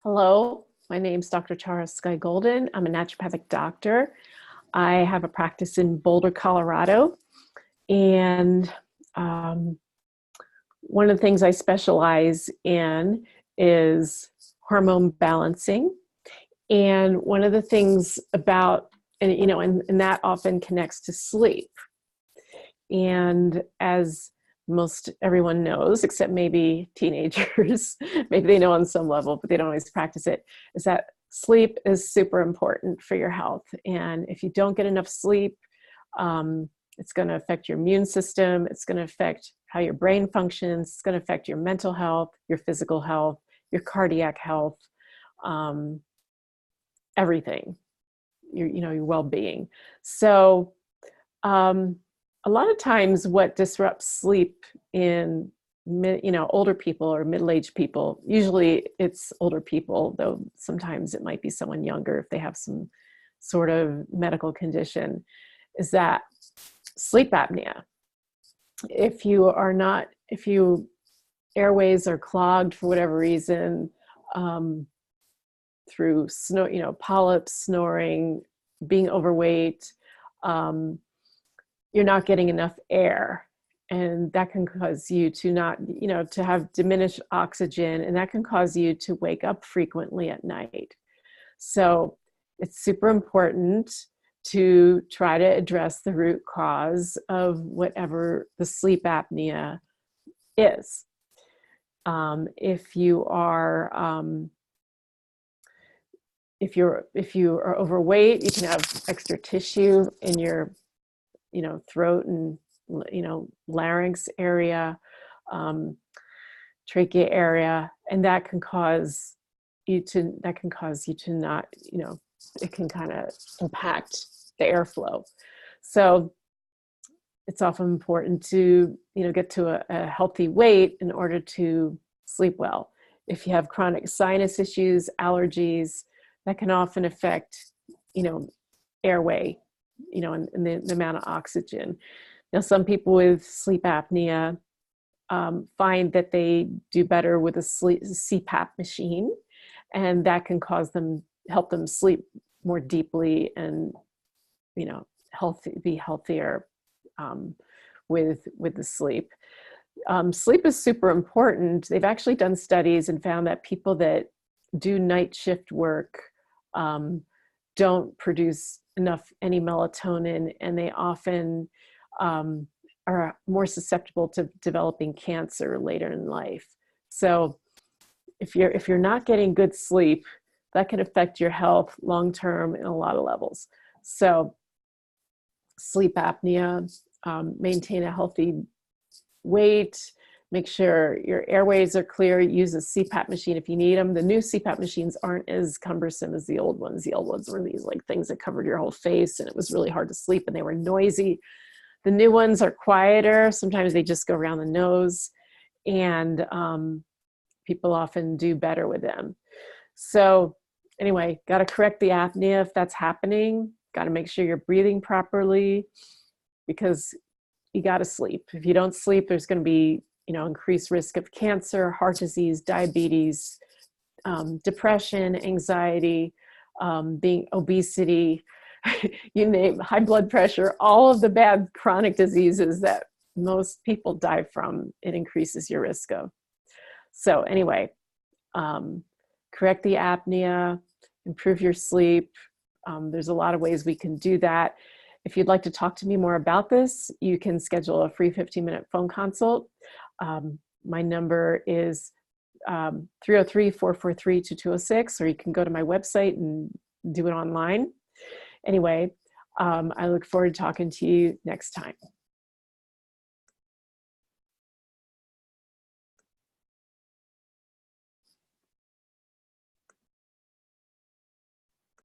Hello, my name's Dr. Tara Sky Golden. I'm a naturopathic doctor. I have a practice in Boulder, Colorado. And one of the things I specialize in is hormone balancing. And one of the things about, and that often connects to sleep. And as most everyone knows, except maybe teenagers, maybe they know on some level, but they don't always practice it, is that sleep is super important for your health. And if you don't get enough sleep, it's going to affect your immune system. It's going to affect how your brain functions. It's going to affect your mental health, your physical health, your cardiac health, everything, your well-being. So, a lot of times what disrupts sleep in older people or middle-aged people, usually it's older people, though sometimes it might be someone younger if they have some sort of medical condition, is that sleep apnea. If you airways are clogged for whatever reason, through polyps, snoring, being overweight, you're not getting enough air, and that can cause you to to have diminished oxygen, and that can cause you to wake up frequently at night. So it's super important to try to address the root cause of whatever the sleep apnea is. If you are overweight, you can have extra tissue in your throat and larynx area, trachea area, and that can cause you to not, it can kind of impact the airflow. So it's often important to get to a healthy weight in order to sleep well. If you have chronic sinus issues, allergies, that can often affect airway, and the amount of oxygen. Now, some people with sleep apnea find that they do better with a CPAP machine, and that can help them sleep more deeply and be healthier with the sleep. Sleep is super important. They've actually done studies and found that people that do night shift work don't produce any melatonin, and they often are more susceptible to developing cancer later in life. So if you're not getting good sleep, that can affect your health long term in a lot of levels. So sleep apnea, maintain a healthy weight, make sure your airways are clear, use a CPAP machine if you need them. The new CPAP machines aren't as cumbersome as the old ones. The old ones were these things that covered your whole face, and it was really hard to sleep, and they were noisy. The new ones are quieter. Sometimes they just go around the nose, and people often do better with them. So anyway, got to correct the apnea if that's happening. Got to make sure you're breathing properly, because you got to sleep. If you don't sleep, there's going to be increased risk of cancer, heart disease, diabetes, depression, anxiety, obesity, you name high blood pressure, all of the bad chronic diseases that most people die from, it increases your risk of. So anyway, correct the apnea, improve your sleep. There's a lot of ways we can do that. If you'd like to talk to me more about this, you can schedule a free 15-minute phone consult. My number is 303-443-2206, or you can go to my website and do it online. Anyway, I look forward to talking to you next time.